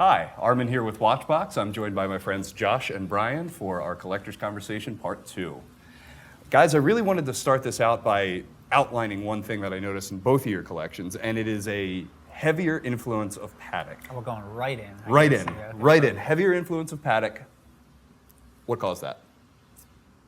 Hi, Armand here with Watchbox. I'm joined by my friends Josh and Brian for our Collector's Conversation Part 2. Guys, I really wanted to start this out by outlining one thing that I noticed in both of your collections, and it is a heavier influence of Patek. Oh, we're going right in. Right in. Heavier influence of Patek. What caused that?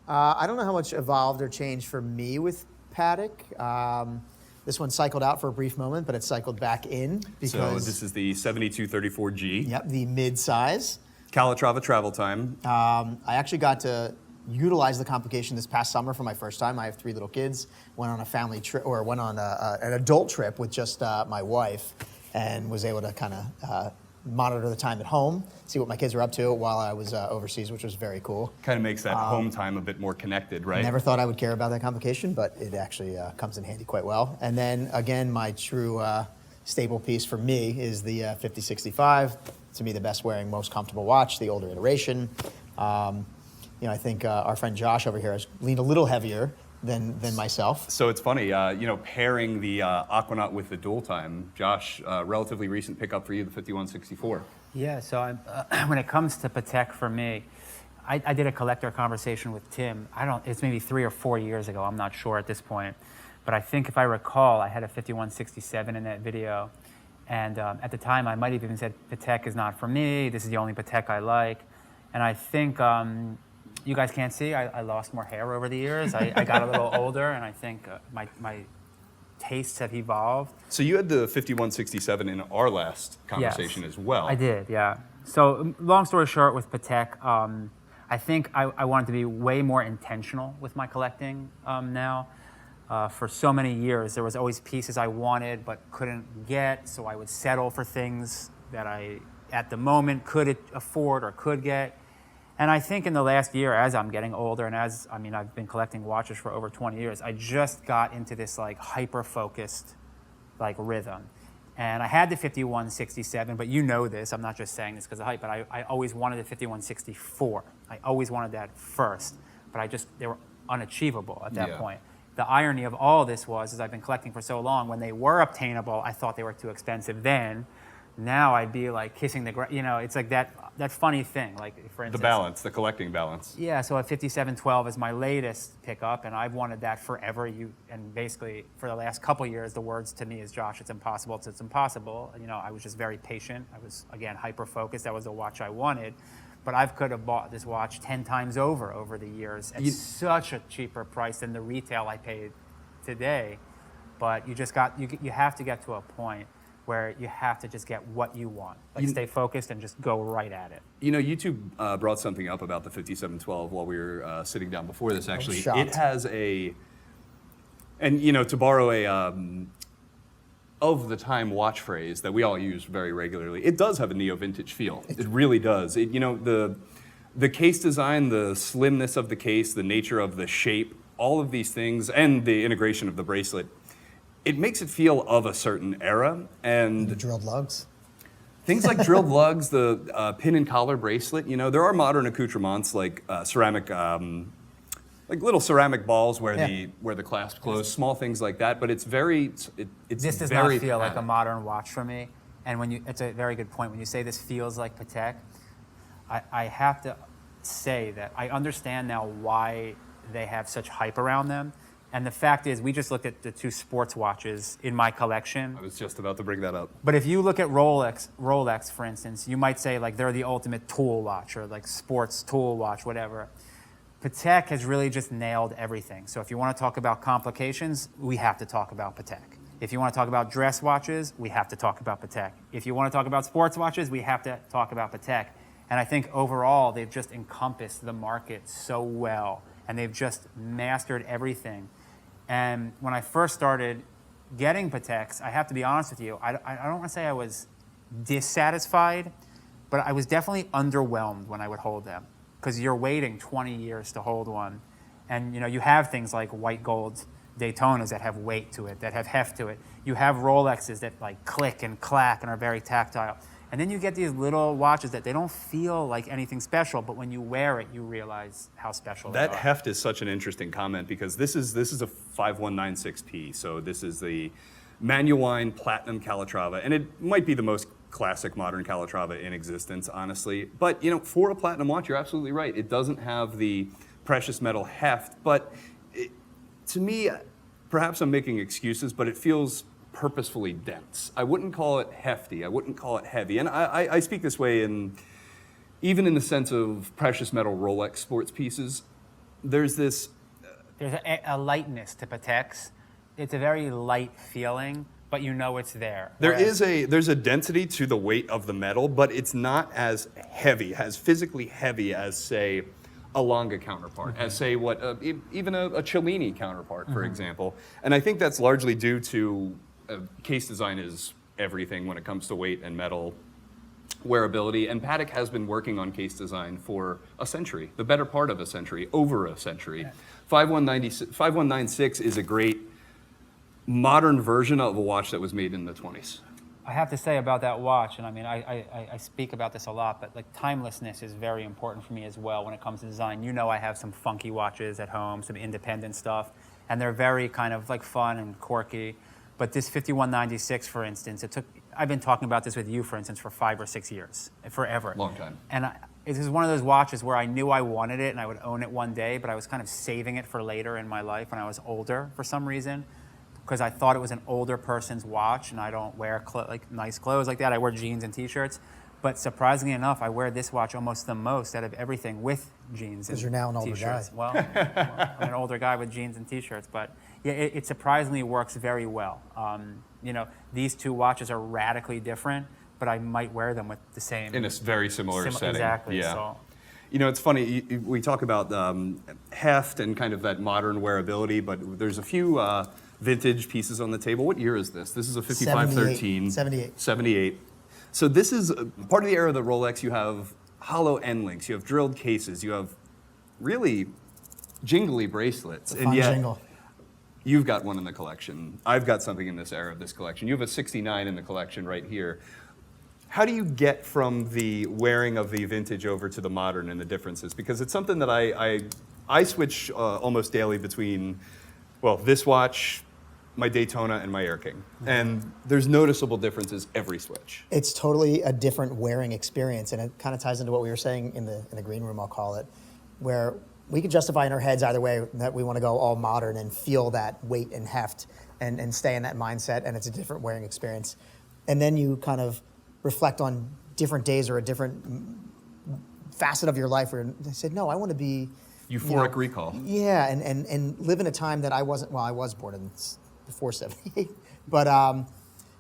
I don't know how much evolved or changed for me with Patek. This one cycled out for a brief moment, but it cycled back in because... So this is the 7234G. Yep, the mid-size. Calatrava travel time. I actually got to utilize the complication this past summer for my first time. I have 3 little kids. Went on a family trip, or went on an adult trip with just my wife, and was able to kind of monitor the time at home, see what my kids were up to while I was overseas, which was very cool. Kind of makes that home time a bit more connected, right? Never thought I would care about that complication, but it actually comes in handy quite well. And then again, my true staple piece for me is the 5065. To me, the best wearing, most comfortable watch, the older iteration. I think our friend Josh over here has leaned a little heavier than myself. So it's funny, pairing the Aquanaut with the dual time. Josh, relatively recent pickup for you, the 5164. Yeah, so when it comes to Patek for me, I did a collector conversation with Tim. It's maybe 3 or 4 years ago, I'm not sure at this point. But I think if I recall, I had a 5167 in that video. And at the time, I might have even said, Patek is not for me, this is the only Patek I like. And I think, you guys can't see, I lost more hair over the years. I got a little older, and I think my tastes have evolved. So you had the 5167 in our last conversation as well. I did, yeah. So long story short, with Patek, I think I wanted to be way more intentional with my collecting now. For so many years, there was always pieces I wanted but couldn't get, so I would settle for things that I, at the moment, could afford or could get. And I think in the last year, as I'm getting older, and I've been collecting watches for over 20 years, I just got into this hyper-focused rhythm. And I had the 5167, but you know this, I'm not just saying this because of hype, but I always wanted the 5164. I always wanted that first, but they were unachievable at that point. The irony of all this is I've been collecting for so long, when they were obtainable, I thought they were too expensive then. Now I'd be kissing the ground, it's like that funny thing, for instance. The balance, the collecting balance. Yeah, so a 5712 is my latest pickup, and I've wanted that forever. And basically, for the last couple years, the words to me is, Josh, it's impossible, it's impossible. I was just very patient. I was, again, hyper-focused. That was the watch I wanted. But I could have bought this watch 10 times over the years at such a cheaper price than the retail I paid today. But you have to get to a point where you have to just get what you want. Stay focused and just go right at it. You two brought something up about the 5712 while we were sitting down before this, actually. It has to borrow a of the time watch phrase that we all use very regularly, it does have a neo-vintage feel. It really does. The case design, the slimness of the case, the nature of the shape, all of these things, and the integration of the bracelet, it makes it feel of a certain era. And the drilled lugs. Things like drilled lugs, the pin and collar bracelet, there are modern accoutrements like ceramic, like little ceramic balls where the clasp close, small things like that, but it's very, This does not feel like a modern watch for me. And it's a very good point. When you say this feels like Patek, I have to say that I understand now why they have such hype around them. And the fact is, we just looked at the 2 sports watches in my collection. I was just about to bring that up. But if you look at Rolex, for instance, you might say they're the ultimate tool watch, or sports tool watch, whatever. Patek has really just nailed everything. So if you want to talk about complications, we have to talk about Patek. If you want to talk about dress watches, we have to talk about Patek. If you want to talk about sports watches, we have to talk about Patek. And I think overall, they've just encompassed the market so well, and they've just mastered everything. And when I first started getting Pateks, I have to be honest with you, I don't want to say I was dissatisfied, but I was definitely underwhelmed when I would hold them, because you're waiting 20 years to hold one. And you have things like white gold Daytonas that have weight to it, that have heft to it. You have Rolexes that click and clack and are very tactile. And then you get these little watches that they don't feel like anything special, but when you wear it, you realize how special they are. That heft is such an interesting comment, because this is a 5196P, so this is the Manuwine Platinum Calatrava, and it might be the most classic modern Calatrava in existence, honestly. But, for a platinum watch, you're absolutely right. It doesn't have the precious metal heft, but to me, perhaps I'm making excuses, but it feels purposefully dense. I wouldn't call it hefty. I wouldn't call it heavy. And I speak this way even in the sense of precious metal Rolex sports pieces. There's a lightness to Pateks. It's a very light feeling, but it's there. There's a density to the weight of the metal, but it's not as heavy, as physically heavy as, say, a Longa counterpart, as, say, even a Cellini counterpart, for example. And I think that's largely due to case design is everything when it comes to weight and metal wearability. And Patek has been working on case design for a century, the better part of a century, over a century. 5196 is a great modern version of a watch that was made in the 20s. I have to say about that watch, and I speak about this a lot, but like timelessness is very important for me as well when it comes to design. I have some funky watches at home, some independent stuff, and they're very kind of like fun and quirky. But this 5196, for instance, I've been talking about this with you, for instance, for 5 or 6 years, forever. Long time. And this is one of those watches where I knew I wanted it and I would own it one day, but I was kind of saving it for later in my life when I was older for some reason, because I thought it was an older person's watch, and I don't wear nice clothes like that. I wear jeans and T-shirts. But surprisingly enough, I wear this watch almost the most out of everything with jeans and T-shirts. Because you're now an older guy. Well, I'm an older guy with jeans and T-shirts. But yeah, it surprisingly works very well. These two watches are radically different, but I might wear them with the same... In a very similar setting. Exactly. Yeah. So. It's funny, we talk about heft and kind of that modern wearability, but there's a few vintage pieces on the table. What year is this? This is a 5513. 78. 78. So this is part of the era of the Rolex. You have hollow end links, you have drilled cases, you have really jingly bracelets. And yet, jingle. You've got one in the collection. I've got something in this era of this collection. You have a 69 in the collection right here. How do you get from the wearing of the vintage over to the modern and the differences? Because it's something that I switch almost daily between, this watch, my Daytona, and my Air King. And there's noticeable differences every switch. It's totally a different wearing experience, and it kind of ties into what we were saying in the green room, I'll call it, where we could justify in our heads either way that we want to go all modern and feel that weight and heft and stay in that mindset, and it's a different wearing experience. And then you kind of reflect on different days or a different facet of your life where they said, no, I want to be... Euphoric recall. Yeah, and live in a time that I wasn't, I was born in before 78, but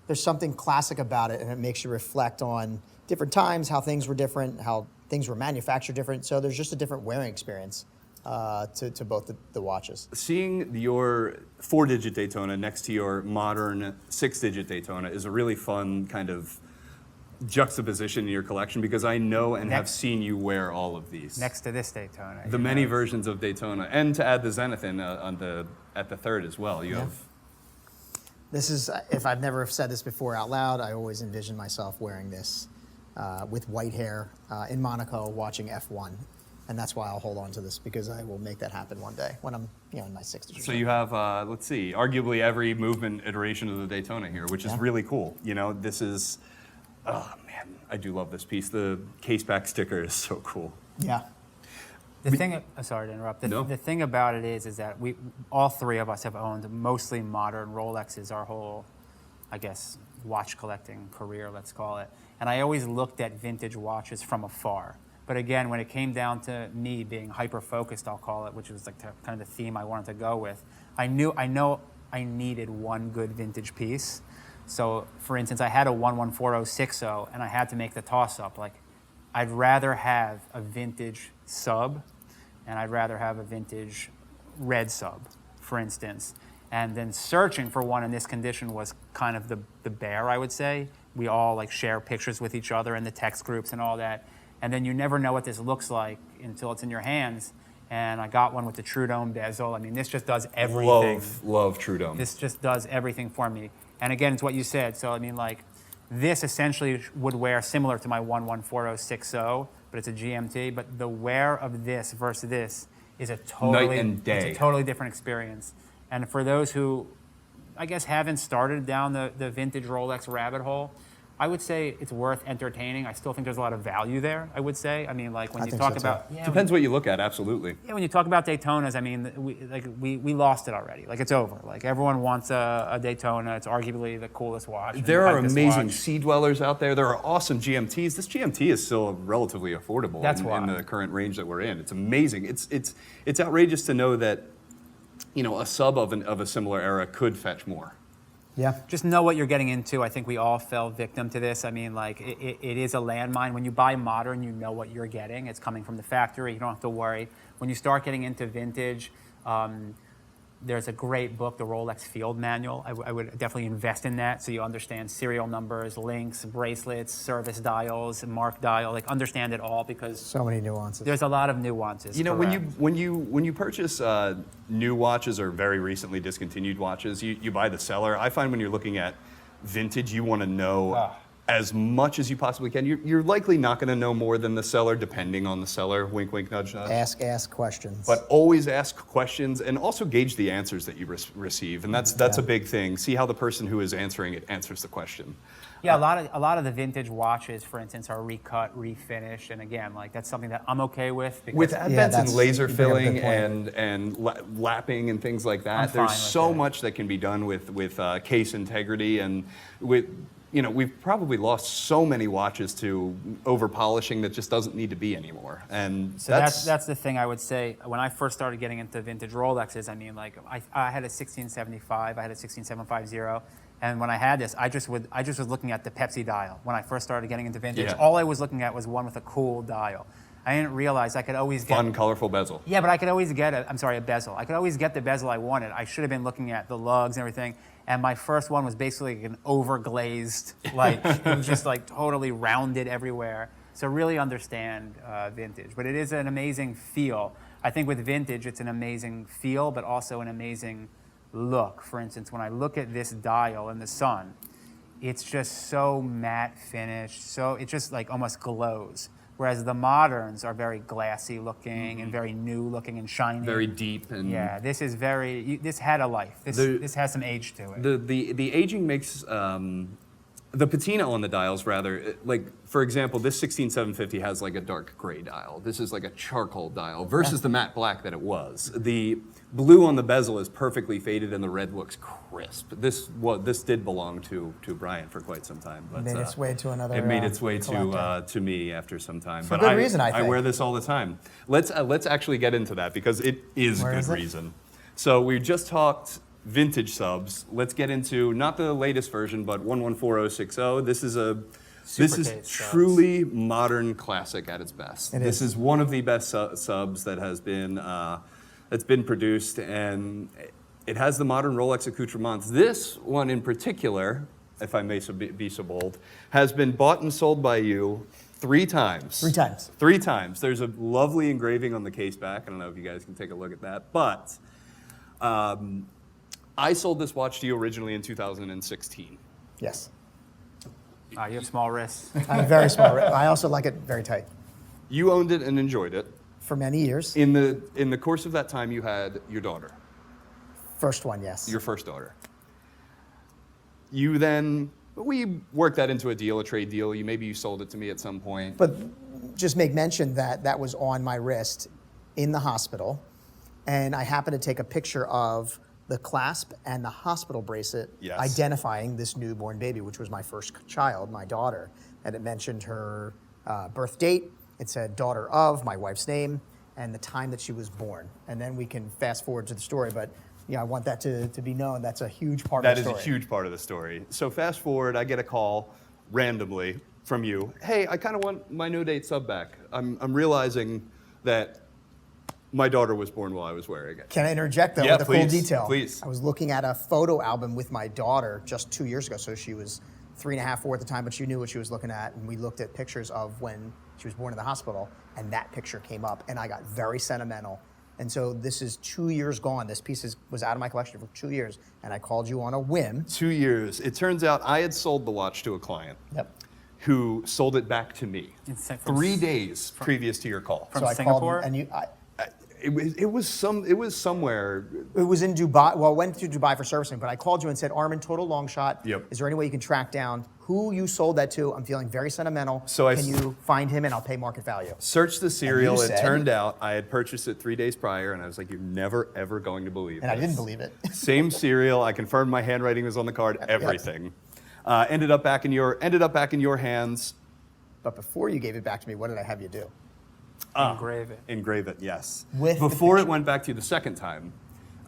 there's something classic about it, and it makes you reflect on different times, how things were different, how things were manufactured different. So there's just a different wearing experience to both the watches. Seeing your 4-digit Daytona next to your modern 6-digit Daytona is a really fun kind of juxtaposition in your collection, because I know and have seen you wear all of these. Next to this Daytona. The many versions of Daytona, and to add the Zenith in at the third as well. You have. This is, if I've never said this before out loud, I always envision myself wearing this with white hair in Monaco watching F1. And that's why I'll hold on to this, because I will make that happen one day when I'm in my 60s. So you have, let's see, arguably every movement iteration of the Daytona here, which is really cool. This is, oh man, I do love this piece. The case back sticker is so cool. Yeah. Sorry to interrupt. No. The thing about it is that all three of us have owned mostly modern Rolexes our whole, I guess, watch collecting career, let's call it. And I always looked at vintage watches from afar. But again, when it came down to me being hyper-focused, I'll call it, which was like kind of the theme I wanted to go with, I know I needed one good vintage piece. So, for instance, I had a 114060, and I had to make the toss-up. Like, I'd rather have a vintage sub, and I'd rather have a vintage red sub, for instance. And then searching for one in this condition was kind of the bear, I would say. We all share pictures with each other in the text groups and all that. And then you never know what this looks like until it's in your hands. And I got one with the True Dome bezel. I mean, this just does everything. Love True Dome. This just does everything for me. And again, it's what you said. So, I mean, this essentially would wear similar to my 114060, but it's a GMT. But the wear of this versus this is a totally, night and day. It's a totally different experience. And for those who, I guess, haven't started down the vintage Rolex rabbit hole, I would say it's worth entertaining. I still think there's a lot of value there, I would say. I mean, like when I you think talk so, too. about... Yeah, Depends what you look at, absolutely. yeah, when you talk about Daytonas, I mean, we lost it already. Like, it's over. Like, everyone wants a Daytona. It's arguably the coolest watch. and There the are hypest amazing watch. sea dwellers out there. There are awesome GMTs. This GMT is still relatively affordable That's in why. the current range that we're in. It's amazing. It's outrageous to know that, you know, a sub of a similar era could fetch more. Yeah. Just know what you're getting into. I think we all fell victim to this. I mean, like, it is a landmine. When you buy modern, you know what you're getting. It's coming from the factory. You don't have to worry. When you start getting into vintage, there's a great book, the Rolex Field Manual. I would definitely invest in that so you understand serial numbers, links, bracelets, service dials, mark dial. Like, understand it all because So many nuances. there's a lot of nuances. You know, correct. when you purchase new watches or very recently discontinued watches, you buy the seller. I find when you're looking at vintage, you want to know as much as you possibly can. You're likely not going to know more than the seller, depending on the seller. Wink, wink, nudge, nudge. Ask questions. But always ask questions and also gauge the answers that you receive, and that's a big thing. See how the person who is answering it answers the question. Yeah, a lot of the vintage watches, for instance, are recut, refinished, and again, like that's something that I'm okay with. Because With advents in that's- laser you bring up a filling good point. and lapping and things like I'm that, fine there's with so that. much that can be done with case integrity and with. You know, we've probably lost so many watches to over polishing that just doesn't need to be anymore, and So that's the thing I would say. When I first started getting into vintage Rolexes, I mean, like I had a 1675, I had a 16750, and when I had this, I just was looking at the Pepsi dial. When I first started getting into vintage, Yeah. all I was looking at was one with a cool dial. I didn't realize I could always get fun, colorful bezel. Yeah, but I could always get a bezel. I could always get the bezel I wanted. I should have been looking at the lugs and everything. And my first one was basically an overglazed, like it was just like totally rounded everywhere. So really understand vintage. But it is an amazing feel. I think with vintage, it's an amazing feel, but also an amazing look. For instance, when I look at this dial in the sun, it's just so matte finished. So it just like almost glows. Whereas the moderns are very glassy looking and very new looking and shiny. Very deep and Yeah, this is this had a life. This has some age to it. the aging makes the patina on the dials rather like, for example, this 16750 has like a dark gray dial. This is like a charcoal dial versus the matte black that it was. The blue on the bezel is perfectly faded and the red looks crisp. This did belong to Brian for quite some time, but Made its way to another, It made its way collector. to me after some time. For but good reason, I think. wear this all the time. Let's actually get into that because it is Where good is it? reason. So we just talked vintage subs. Let's get into not the latest version, but 114060. This is Supercase subs. truly modern classic at its best. It This is. is one of the best subs that has been that's been produced, and it has the modern Rolex accoutrements. This one in particular, if I may be so bold, has been bought and sold by you 3 times. 3 times. 3 times. There's a lovely engraving on the case back. I don't know if you guys can take a look at that, but. I sold this watch to you originally in 2016. Yes. You have small wrists. I have very small. I also like it very tight. You owned it and enjoyed it. For many years. In the course of that time, you had your daughter, First one, yes. your first daughter. We worked that into a trade deal. Maybe you sold it to me at some point. But just make mention that that was on my wrist in the hospital, and I happened to take a picture of the clasp and the hospital bracelet, Yes. identifying this newborn baby, which was my first child, my daughter. And it mentioned her birth date. It said daughter of, my wife's name, and the time that she was born. And then we can fast forward to the story, but yeah, I want that to be known. That's a huge part That of the is story. a huge part of the story. So fast forward, I get a call randomly from you. Hey, I kind of want my no date sub back. I'm realizing that my daughter was born while I was wearing it. Can I interject though Yeah, with a cool please, detail? please. I was looking at a photo album with my daughter just 2 years ago. So she was 3.5, 4 at the time, but she knew what she was looking at. And we looked at pictures of when she was born in the hospital, and that picture came up, and I got very sentimental. And so this is 2 years gone. This piece was out of my collection for 2 years, and I called you on a whim. 2 years. It turns out I had sold the watch to a client Yep. who sold it back to me From 3 days previous to your call. From So I Singapore? called, and It was somewhere. it was in Dubai. Well, I went to Dubai for servicing, but I called you and said, Armand, total long shot. Yep. Is there any way you can track down who you sold that to. I'm feeling very sentimental. So Can you find him and I'll pay market value? Searched the serial. you It said- turned out I had purchased it 3 days prior, and I was like, "You're never ever going to believe." And I this. didn't believe it. Same serial. I confirmed my handwriting was on the card. Everything ended up back in your hands. But before you gave it back to me, what did I have you do? Engrave it. Engrave it, yes. With the Before it picture. went back to you the second time,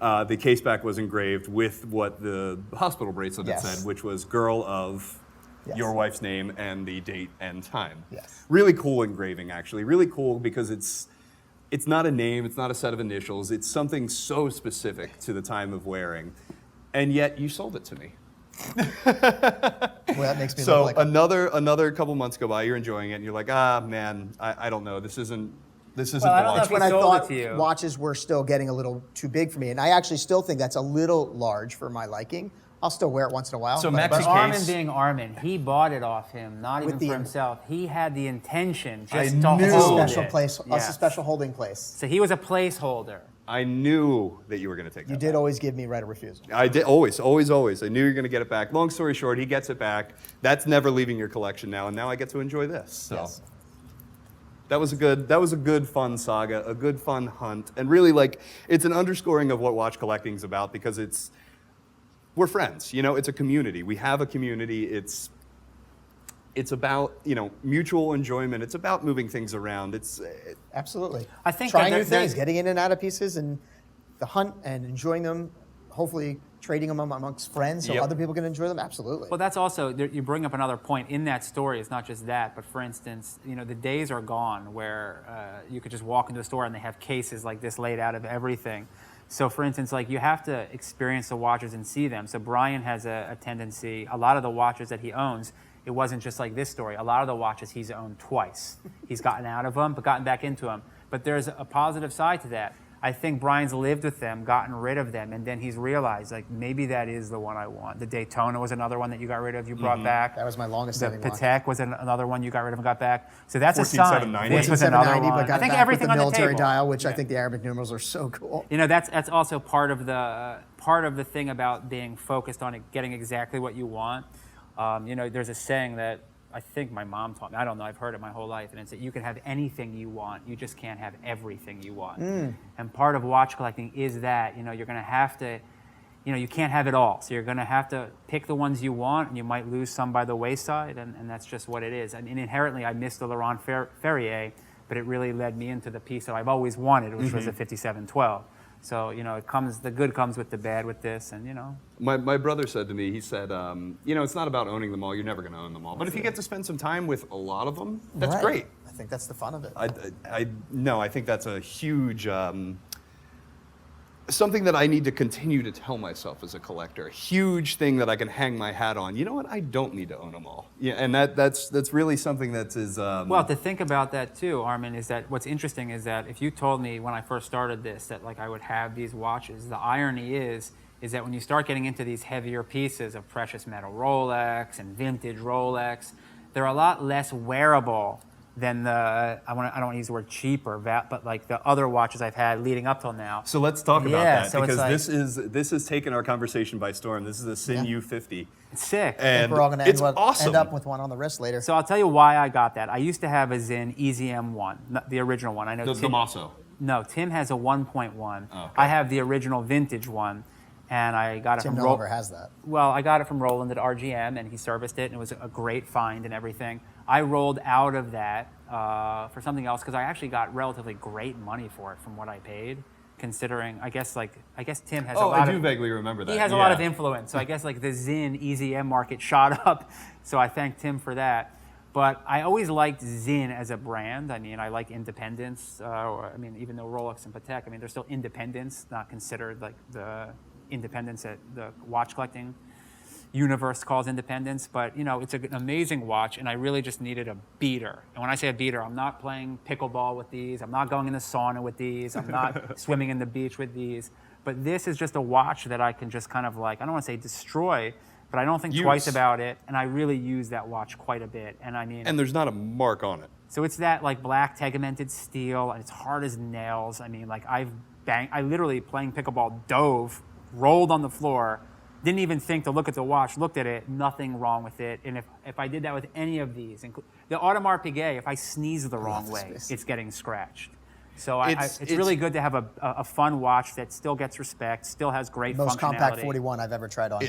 the case back was engraved with what the hospital bracelet had Yes. said, which was "Girl of." Yes. Your wife's name and the date and time. Yes. Really cool engraving, actually. Really cool because it's not a name, it's not a set of initials. It's something so specific to the time of wearing, and yet you sold it to me. Well, that makes me So look like another couple months go by, you're enjoying it, and you're like, man, I don't know, this isn't Well, I the don't know watch. if when I sold thought it to you. watches were still getting a little too big for me, and I actually still think that's a little large for my liking. I'll still wear it once in a while. So but- Maxi But case- Armand being Armand, he bought it off him, not even With the- for himself. He had the intention I just knew. to It's a hold special it. place. It's Yes. a special holding place. So he was a placeholder. I knew that you were going to take that You did always give me right of refusal. I did always. I knew you were going to get it back. Long story short, he gets it back. That's never leaving your collection now, and now I get to enjoy this. So Yes. that was a good fun saga, a good fun hunt, and really it's an underscoring of what watch collecting's about because we're friends. It's a community. We have a community. It's about mutual enjoyment. It's about moving things around. Absolutely. I think trying that new there- things, getting in and out of pieces, and the hunt and enjoying them. Hopefully, trading them amongst friends so Yep. other people can enjoy them. Absolutely. Well, that's also, you bring up another point in that story. It's not just that, but for instance, the days are gone where you could just walk into a store and they have cases like this laid out of everything. So for instance, you have to experience the watches and see them. So Brian has a tendency, a lot of the watches that he owns, it wasn't just like this story. A lot of the watches he's owned twice. He's gotten out of them, but gotten back into them. But there's a positive side to that. I think Brian's lived with them, gotten rid of them, and then he's realized, maybe that is the one I want. The Daytona was another one that you got rid of, you brought back. That was my longest The standing watch. Patek was another one you got rid of and got back. So that's a sign. 14790. This was another 790, one. but got I think it back everything with the on the military table. dial, which I think the Arabic numerals are so cool. That's also part of the thing about being focused on it, getting exactly what you want. There's a saying that I think my mom taught me. I don't know. I've heard it my whole life, and it's that you can have anything you want. You just can't have everything you want. And part of watch collecting is that you're going to have to. You can't have it all. So you're going to have to pick the ones you want, and you might lose some by the wayside, and that's just what it is. I mean, inherently, I missed the Laurent Ferrier, but it really led me into the piece that I've always wanted, which was a 5712. So, the good comes with the bad with this, and My brother said to me, he said, it's not about owning them all. You're never going to own them all. But if you get to spend some time with a lot of them, that's Right. great. I think that's the fun of it. I think that's a huge, something that I need to continue to tell myself as a collector. A huge thing that I can hang my hat on. You know what? I don't need to own them all. Yeah, and that's really something that is. Well, to think about that too, Armin, is that what's interesting is that if you told me when I first started this that I would have these watches, the irony is that when you start getting into these heavier pieces of precious metal Rolex and vintage Rolex, they're a lot less wearable than I don't want to use the word cheaper, but the other watches I've had leading up till now. So let's talk about Yeah, that so it's because this has taken our conversation by storm. This is a Sinn U-50. It's sick. I think And we're all going it's to awesome. end up with one on the wrist later. So I'll tell you why I got that. I used to have a Sinn EZM1, not the original one. I know The Masso. No, Tim has a 1.1. Oh, okay. I have the original vintage one, and I got it Tim from no longer has that. Well, I got it from Roland at RGM, and he serviced it, and it was a great find and everything. I rolled out of that for something else because I actually got relatively great money for it from what I paid, considering I guess Tim has a lot I do of vaguely remember that. he has a lot of influence. So I guess the Sinn EZM market shot up. So I thank Tim for that. But I always liked Sinn as a brand. I mean, I like independence. Even though Rolex and Patek, they're still independents, not considered the independence that the watch collecting universe calls independence. But it's an amazing watch, and I really just needed a beater. And when I say a beater, I'm not playing pickleball with these. I'm not going in the sauna with these. I'm not swimming in the beach with these. But this is just a watch that I can just kind of I don't want to say destroy, but I don't think twice about it. And I really use that watch quite a bit. And And there's not a mark on it. so it's that black tegimented steel, and it's hard as nails. I literally playing pickleball dove, rolled on the floor, Didn't even think to look at the watch, looked at it, nothing wrong with it. And if I did that with any of these, the Audemars Piguet, if I sneeze the wrong way, it's getting scratched. So it's really good to have a fun watch that still gets respect, still has great Most functionality. compact 41 I've ever tried on. Yeah,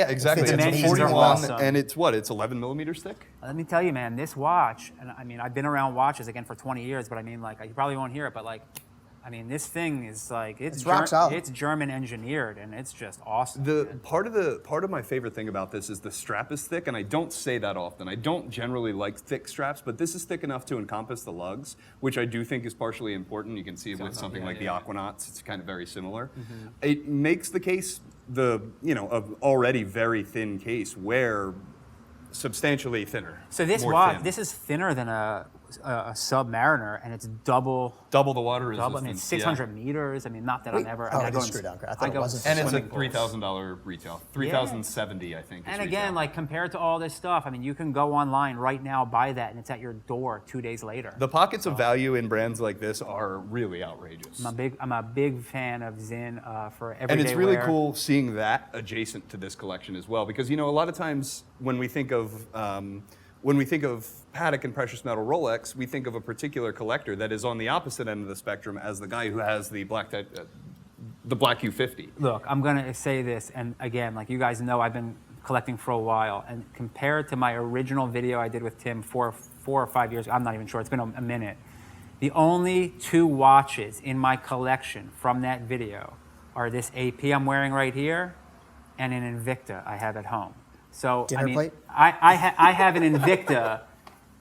exactly. It's It's a amazing. 41, Awesome. and it's what? It's 11 millimeters thick. Let me tell you, man, this watch, and I mean, I've been around watches again for 20 years, but I mean, like, you probably won't hear it, but like, I mean, this thing is like It's rock solid. It's German engineered, and it's just awesome. Part of my favorite thing about this is the strap is thick, and I don't say that often. I don't generally like thick straps, but this is thick enough to encompass the lugs, which I do think is partially important. You can see it with something like the Aquanauts; it's kind of very similar. It makes the case of already very thin case wear substantially thinner. So this more watch, thin. this is thinner than a Submariner, and it's double the water resistance. I mean, it's 600 meters. I mean, not that I'm ever. Oh, I I go just in- screwed down. I I thought it go wasn't in And it's a swimming pools. $3,000 retail. $3,070, I think. Is And again, retail. like compared to all this stuff, I mean, you can go online right now, buy that, and it's at your door 2 days later. The pockets of value in brands like this are really outrageous. I'm a big fan of Sinn for everyday And it's really wear. cool seeing that adjacent to this collection as well, because a lot of times when we think of Patek and precious metal Rolex, we think of a particular collector that is on the opposite end of the spectrum as the guy who has the black U-50. Look, I'm gonna say this, and again, like you guys know, I've been collecting for a while, and compared to my original video I did with Tim four or 5 years, I'm not even sure, it's been a minute. The only 2 watches in my collection from that video are this AP I'm wearing right here, and an Invicta I have at home. So Dinner I mean, plate? I have an Invicta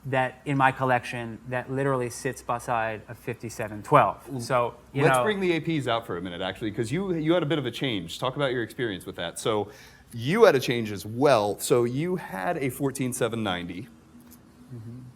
that in my collection that literally sits beside a 5712. So Let's bring the APs out for a minute, actually, because you had a bit of a change. Talk about your experience with that. So you had a change as well. So you had a 14790.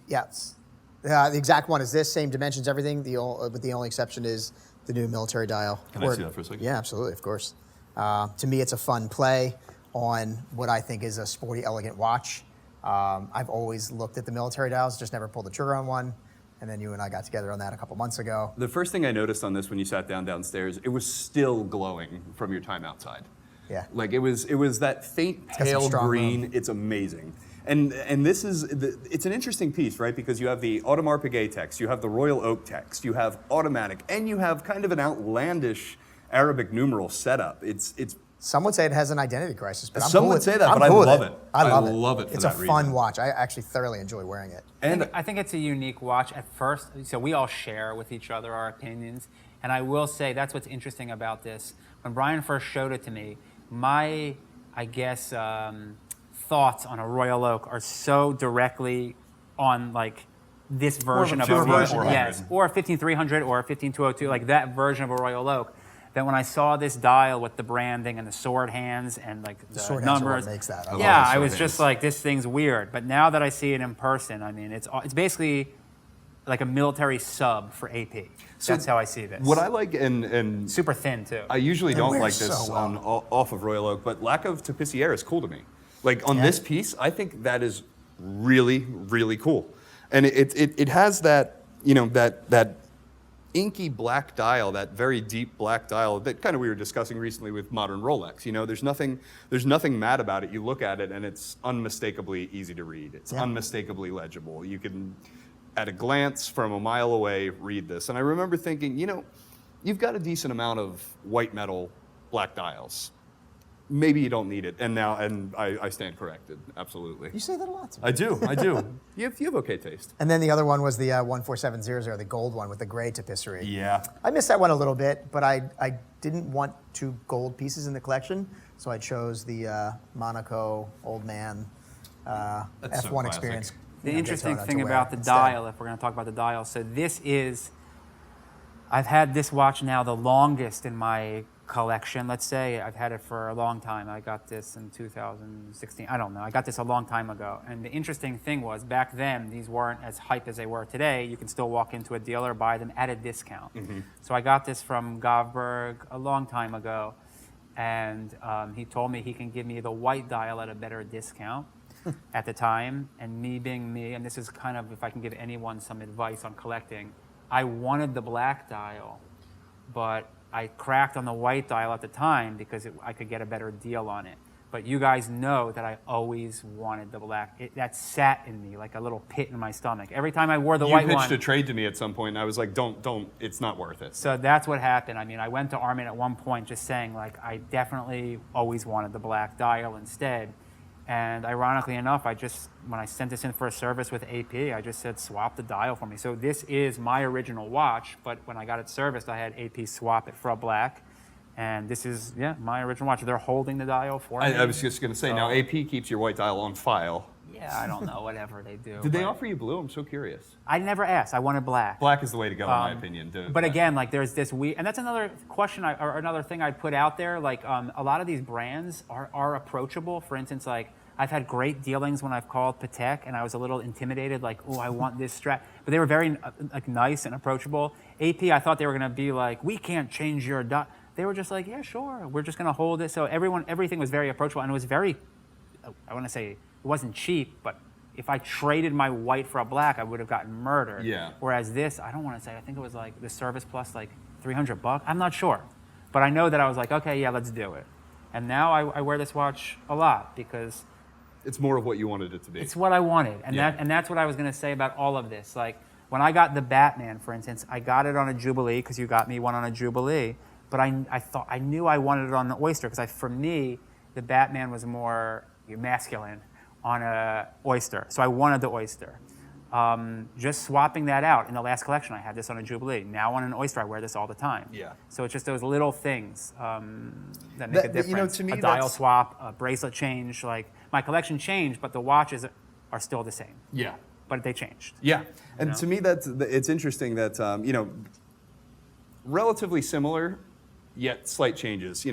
Yes. The exact one is this, same dimensions, everything. But the only exception is the new military dial. Can I see that for a second? Yeah, absolutely, of course. To me, it's a fun play on what I think is a sporty, elegant watch. I've always looked at the military dials, just never pulled the trigger on one. And then you and I got together on that a couple months ago. The first thing I noticed on this when you sat downstairs, it was still glowing from your time outside. Yeah. Like it was that faint got some pale strong green. room. It's amazing. And this is it's an interesting piece, right? Because you have the Audemars Piguet text, you have the Royal Oak text, you have automatic, and you have kind of an outlandish Arabic numeral setup. It's Some would say it has an identity crisis, but I'm Some cool would with- say that, I'm but I cool with love it. I I love it. it for It's that a fun reason. watch. I actually thoroughly enjoy wearing it. and I think it's a unique watch at first. So we all share with each other our opinions. And I will say that's what's interesting about this. When Brian first showed it to me, my, I guess, thoughts on a Royal Oak are so directly on like this version of a 15400. yes, or a 15300 or a 15202, like that version of a Royal Oak. That when I saw this dial with the branding and the sword hands and like the sword hands are what numbers, makes that. I love yeah, the I sword was hands. just like, this thing's weird. But now that I see it in person, I mean, it's basically like a military sub for AP. That's how I see this. what I like, and Super thin too. I usually It don't wears like this so well. on off of Royal Oak, but lack of tapissiere is cool to me. Like on this piece, I think that is really, really cool, and it has that that inky black dial, that very deep black dial that kind of we were discussing recently with modern Rolex. There's nothing mad about it. You look at it and it's unmistakably easy to read. It's unmistakably legible. You can, at a glance from a mile away, read this. And I remember thinking, you've got a decent amount of white metal black dials. Maybe you don't need it. And I stand corrected. Absolutely. You say that a lot to me. I do. You have okay taste. And then the other one was the 14700, the gold one with the gray tapisserie. Yeah. I missed that one a little bit, but I didn't want 2 gold pieces in the collection, so I chose the Monaco Old Man That's so F1 classic. experience. The interesting Daytona thing to wear about the instead. dial, if we're going to talk about the dial, so I've had this watch now the longest in my collection, let's say. I've had it for a long time. I got this in 2016. I don't know. I got this a long time ago. And the interesting thing was back then, these weren't as hype as they were today. You can still walk into a dealer, buy them at a discount. So I got this from Govberg a long time ago. And he told me he can give me the white dial at a better discount at the time. And me being me, and this is kind of, if I can give anyone some advice on collecting, I wanted the black dial, but I cracked on the white dial at the time because I could get a better deal on it. But you guys know that I always wanted the black. That sat in me like a little pit in my stomach. Every time I wore the white You one. pitched a trade to me at some point, and I was like, don't, it's not worth it. So that's what happened. I mean, I went to Armin at one point just saying, like, I definitely always wanted the black dial instead. And ironically enough, when I sent this in for a service with AP, I just said, swap the dial for me. So this is my original watch, but when I got it serviced, I had AP swap it for a black. And this is, my original watch. They're holding the dial for me. I was just going to say, now AP keeps your white dial on file. Yeah, I don't know, whatever they do. Did they offer you blue? I'm so curious. I never asked. I wanted black. Black is the way to go, in my opinion. But again, like there's this and that's another question or another thing I'd put out there. Like a lot of these brands are approachable. For instance, like I've had great dealings when I've called Patek, and I was a little intimidated, like, oh, I want this strap. But they were very like nice and approachable. AP, I thought they were going to be like, we can't change your dial. They were just like, yeah, sure, we're just going to hold it. So everything was very approachable, and it was very, I want to say, it wasn't cheap, but if I traded my white for a black, I would have gotten murdered. Yeah. Whereas this, I don't want to say, I think it was like the service plus like $300. I'm not sure. But I know that I was like, okay, yeah, let's do it. And now I wear this watch a lot because it's more of what you wanted it to be. it's what I wanted. And Yeah. that's what I was going to say about all of this. Like when I got the Batman, for instance, I got it on a Jubilee because you got me one on a Jubilee. But I knew I wanted it on the Oyster because for me, the Batman was more masculine on a Oyster. So I wanted the Oyster. Just swapping that out. In the last collection, I had this on a Jubilee. Now on an Oyster, I wear this all the time. Yeah. So it's just those little things that make a difference. To me, a dial that's- swap, a bracelet change. Like my collection changed, but the watches are still the same. Yeah. But they changed. Yeah. And know? to me, it's interesting that, relatively similar, yet slight changes.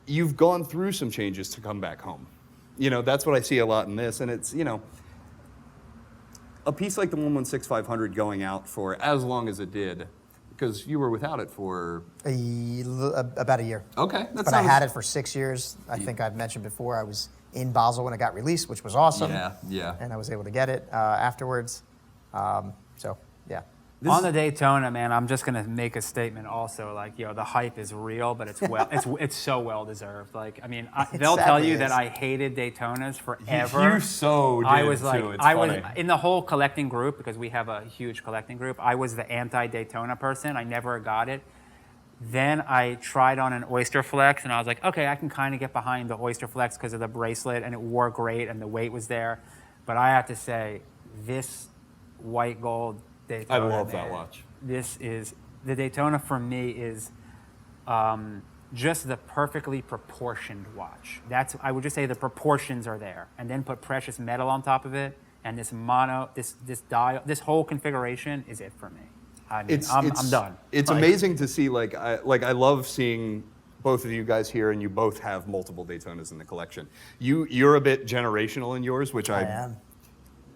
You've gone through some changes to come back home. That's what I see a lot in this. And it's, a piece like the 116-500 going out for as long as it did, because you were without it for... About a year. Okay. But I had it for 6 years. I think I've mentioned before, I was in Basel when it got released, which was awesome. Yeah. And I was able to get it afterwards. So, yeah. On the Daytona, man, I'm just gonna make a statement also. Like, the hype is real, but it's so well deserved. Like, I mean, they'll tell sadly you that is. I hated Daytonas forever. You so did, I was like, too. It's I was funny. in the whole collecting group because we have a huge collecting group. I was the anti-Daytona person. I never got it. Then I tried on an Oyster Flex, and I was like, okay, I can kind of get behind the Oyster Flex because of the bracelet, and it wore great, and the weight was there. But I have to say, this white gold Daytona, I love that man, watch. The Daytona for me is just the perfectly proportioned watch. I would just say the proportions are there, and then put precious metal on top of it, and this dial, this whole configuration is it for me. I mean, I'm done. It's Like, amazing to see. I love seeing both of you guys here, and you both have multiple Daytonas in the collection. You're a bit generational in yours, which I I am.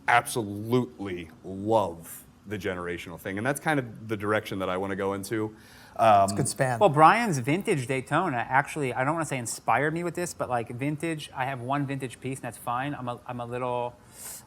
absolutely love. The generational thing, and that's kind of the direction that I want to go into. It's a good span. Well, Brian's vintage Daytona actually, I don't want to say inspired me with this, but like vintage, I have one vintage piece and that's fine. I'm a little,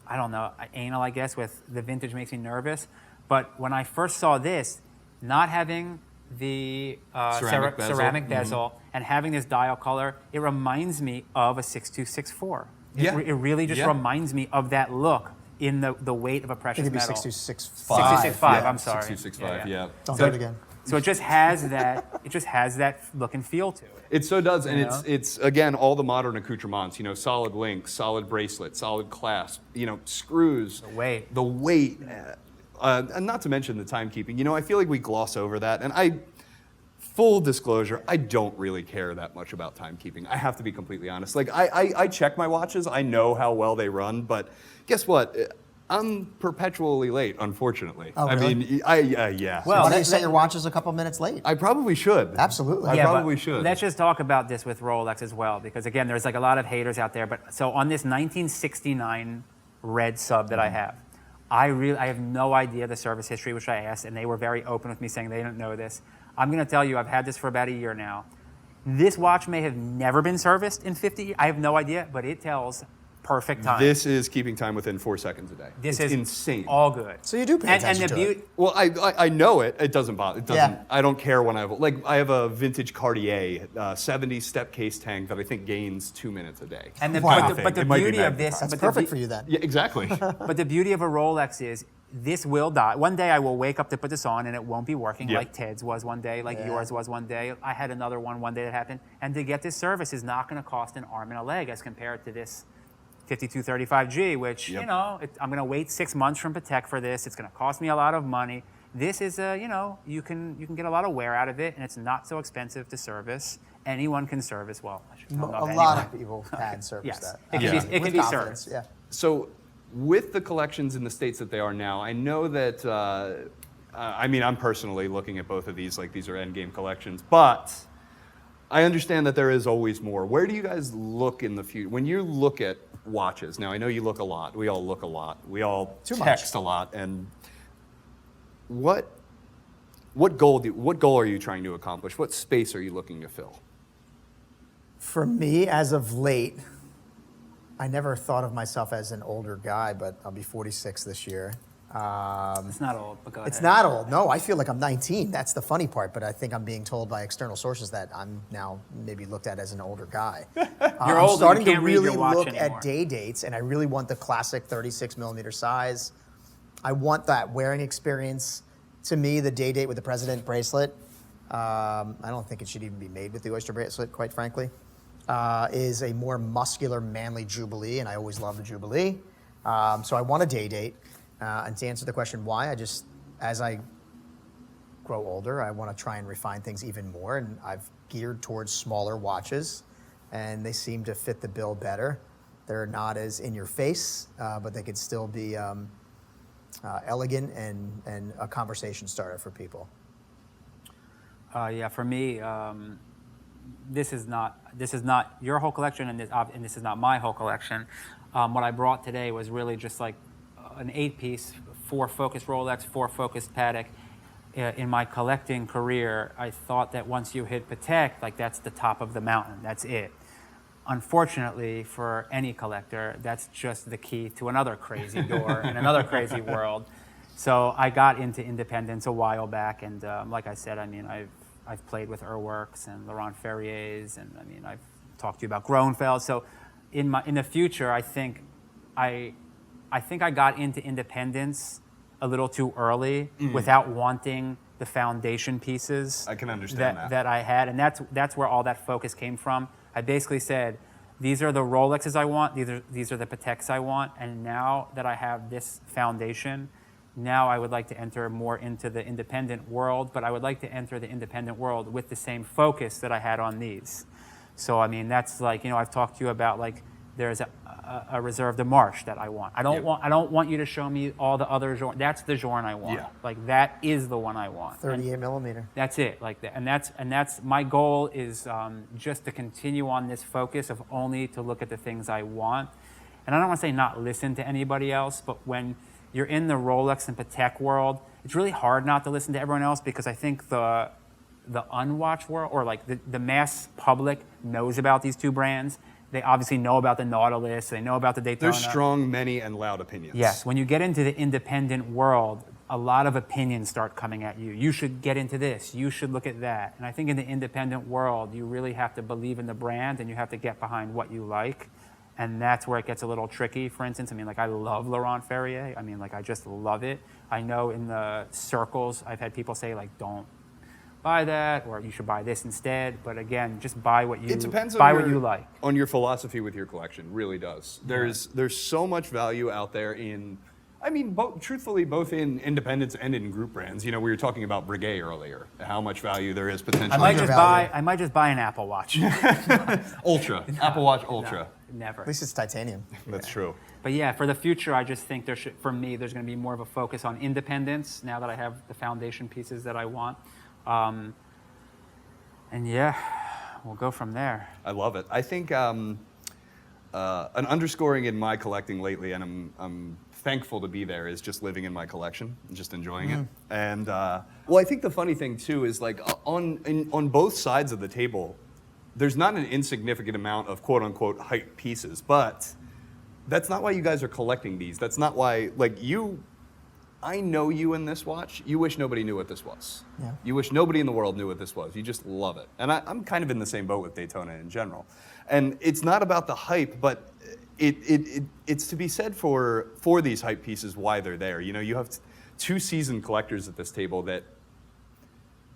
I don't know, anal, I guess, with the vintage makes me nervous. But when I first saw this, not having the ceramic bezel and having this dial color, it reminds me of a 6264. Yeah. It really just reminds me of that look in the weight of a I precious think it'd be metal. 6265. 6265, I'm sorry. 6265, yeah. Don't do it again. So it just has that. It just has that look and feel to it. It so does, and You know? it's again all the modern accoutrements. Solid links, solid bracelet, solid clasp. Screws. The weight. And not to mention the timekeeping. I feel like we gloss over that, and full disclosure, I don't really care that much about timekeeping. I have to be completely honest. Like I check my watches. I know how well they run, but guess what? I'm perpetually late, unfortunately. Oh, really? I mean, yeah. Well, Why don't you set your watches a couple minutes late? I probably should. Absolutely. I Yeah, probably but should. Let's just talk about this with Rolex as well, because again, there's like a lot of haters out there. But so on this 1969 red sub that I have, I have no idea the service history, which I asked, and they were very open with me saying they didn't know this. I'm going to tell you, I've had this for about a year now. This watch may have never been serviced in 50 years. I have no idea, but it tells perfect time. This is keeping time within 4 seconds a day. This it's is insane. all good. So you do pay attention to it. Well, I know it. It doesn't bother. It doesn't. Yeah. I don't care when I have a vintage Cartier 70 step case tank that I think gains 2 minutes a day. And Wow. but the It might be beauty of magnetized. this, That's but the perfect beau- for you then. Yeah, exactly. But the beauty of a Rolex is this will die. One day I will wake up to put this on and it won't be working Yep. like Ted's was one day, like Yeah. yours was one day. I had another one day that happened. And to get this service is not going to cost an arm and a leg as compared to this 5235G, which, Yep. you know, I'm going to wait 6 months from Patek for this. It's going to cost me a lot of money. This is you can get a lot of wear out of it, and it's not so expensive to service. Anyone can service well. I don't know if A anyone- lot of people can service Yes. that. It can be- it can With be confidence, serviced. Yeah. So, with the collections in the states that they are now, I know that. I mean, I'm personally looking at both of these like these are endgame collections, but I understand that there is always more. Where do you guys look in the future when you look at watches? Now, I know you look a lot. We all look a lot. We all Too much. text a lot. And what goal are you trying to accomplish? What space are you looking to fill? For me, as of late, I never thought of myself as an older guy, but I'll be 46 this year. It's not old, but go ahead. It's not old. No, I feel like I'm 19. That's the funny part, but I think I'm being told by external sources that I'm now maybe looked at as an older guy. You're I'm old and starting you to can't read really your watch look anymore. at day dates, and I really want the classic 36 millimeter size. I want that wearing experience. To me, the day date with the president bracelet, I don't think it should even be made with the oyster bracelet, quite frankly, is a more muscular, manly Jubilee, and I always love the Jubilee. So I want a day date. And to answer the question why, as I grow older, I want to try and refine things even more, and I've geared towards smaller watches, and they seem to fit the bill better. They're not as in your face, but they could still be elegant and a conversation starter for people. Yeah, for me, this is not your whole collection, and this is not my whole collection. What I brought today was really just like an 8-piece, 4 focused Rolex, 4 focused Patek. In my collecting career, I thought that once you hit Patek, like that's the top of the mountain. That's it. Unfortunately, for any collector, that's just the key to another crazy door and another crazy world. So I got into independence a while back, and like I said, I mean, I've played with Urwerks and Laurent Ferriers, and I mean, I've talked to you about Groenfeld. So in the future, I think I got into independence a little too early without wanting the foundation pieces. I can understand that I had, and that's where all that focus came from. I basically said, these are the Rolexes I want, these are the Pateks I want, and now that I have this foundation, now I would like to enter more into the independent world, but I would like to enter the independent world with the same focus that I had on these. So I mean, that's like, I've talked to you about like, there's a Reserve de Marche that I want. I don't want you to show me all the other Journe. That's the Journe I want. Yeah. Like that is the one I want. 38 millimeter. That's it, like that, and that's my goal is just to continue on this focus of only to look at the things I want, and I don't want to say not listen to anybody else, but when you're in the Rolex and Patek world, it's really hard not to listen to everyone else because I think the unwatched world or like the mass public knows about these two brands. They obviously know about the Nautilus. They know about the Daytona. There's strong, many, and loud opinions. Yes, when you get into the independent world, a lot of opinions start coming at you. You should get into this. You should look at that. And I think in the independent world, you really have to believe in the brand and you have to get behind what you like. And that's where it gets a little tricky. For instance, I mean, like I love Laurent Ferrier. I mean, like I just love it. I know in the circles, I've had people say like, don't buy that, or you should buy this instead. But again, just buy what you It depends what you like. on your philosophy with your collection. Really does. There's so much value out there in, I mean, truthfully, both in independents and in group brands. We were talking about Breguet earlier. How much value there is potentially. I might Undervalued. just buy an Apple Watch. Ultra, Apple Watch Ultra. Never. At least it's titanium. That's true. But yeah, for the future, I just think there's going to be more of a focus on independence now that I have the foundation pieces that I want. And yeah, we'll go from there. I love it. I think an underscoring in my collecting lately, and I'm thankful to be there, is just living in my collection and just enjoying it. And well, I think the funny thing too is like on both sides of the table, there's not an insignificant amount of quote unquote hype pieces, but That's not why you guys are collecting these. That's not why, like, I know you in this watch. You wish nobody knew what this was. Yeah. You wish nobody in the world knew what this was. You just love it. And I'm kind of in the same boat with Daytona in general. And it's not about the hype, but it's to be said for these hype pieces why they're there. You know, you have two seasoned collectors at this table that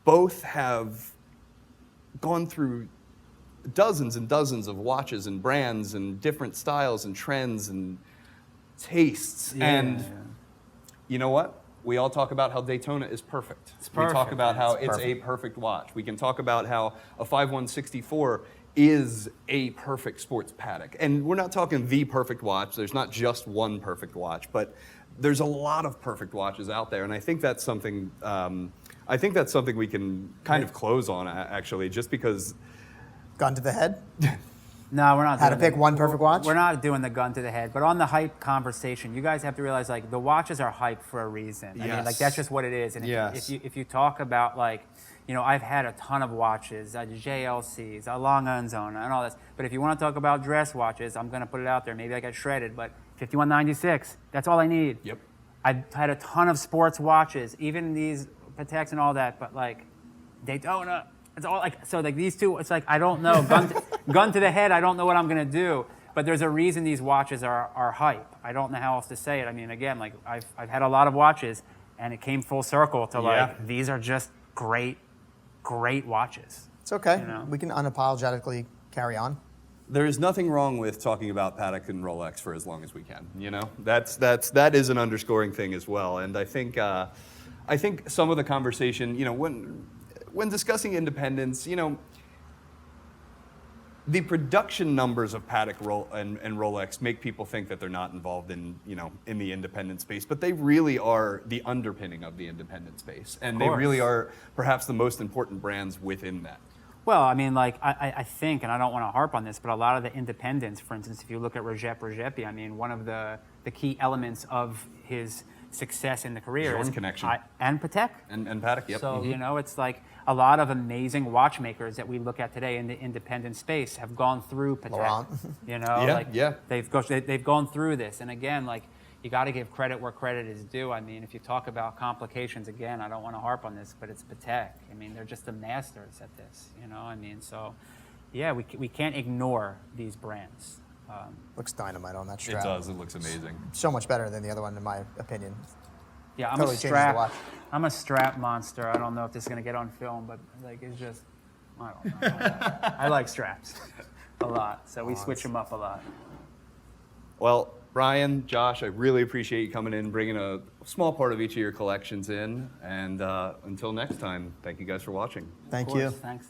both have gone through dozens and dozens of watches and brands and different styles and trends and tastes. And you know what? We all talk about how Daytona is perfect. We talk about how it's a perfect watch. We can talk about how a 5164 is a perfect sports Patek. And we're not talking the perfect watch. There's not just one perfect watch, but there's a lot of perfect watches out there. And I think that's something we can kind of close on, actually, just because. Gun to the head? No, we're not. How to pick one perfect watch? We're not doing the gun to the head. But on the hype conversation, you guys have to realize, like, the watches are hype for a reason. I mean, like, that's just what it is. And if you talk about, like, you know, I've had a ton of watches, JLCs, a Lange&Söhne, and all this. But if you want to talk about dress watches, I'm going to put it out there. Maybe I get shredded, but 5196, that's all I need. Yep. I've had a ton of sports watches, even these Pateks and all that, but, like, Daytona, it's all like, so like these two, it's like, I don't know, gun to the head, I don't know what I'm gonna do, but there's a reason these watches are hype. I don't know how else to say it. I mean, again, like I've had a lot of watches and it came full circle to like, these are just great watches. It's okay. You know? We can unapologetically carry on. There is nothing wrong with talking about Patek and Rolex for as long as we can. You know, that is an underscoring thing as well. And I think some of the conversation, you know, when discussing independence, you know, the production numbers of Patek and Rolex make people think that they're not involved in, you know, in the independent space, but they really are the underpinning of the independent space, and they really are perhaps the most important brands within that. Well, I mean, like, I think, and I don't want to harp on this, but a lot of the independents, for instance, if you look at Redzepi, I mean, one of the key elements of his success in the career Jordan is connection. And Patek. And Patek, yep. So, you know, it's like a lot of amazing watchmakers that we look at today in the independent space have gone through Patek. Laurent. You know, Yeah. They've gone through this. And again, like, you got to give credit where credit is due. I mean, if you talk about complications, again, I don't want to harp on this, but it's Patek. I mean, they're just the masters at this, you know? I mean, so, yeah, we can't ignore these brands. Looks dynamite on that strap. It does. It looks amazing. So much better than the other one, in my opinion. Yeah, Totally changes the watch. I'm a strap monster. I don't know if this is gonna get on film, but like it's just, I don't know. I like straps a lot, so we switch them up a lot. Well, Brian, Josh, I really appreciate you coming in, bringing a small part of each of your collections in. And until next time, thank you guys for watching. Thank you. Thanks.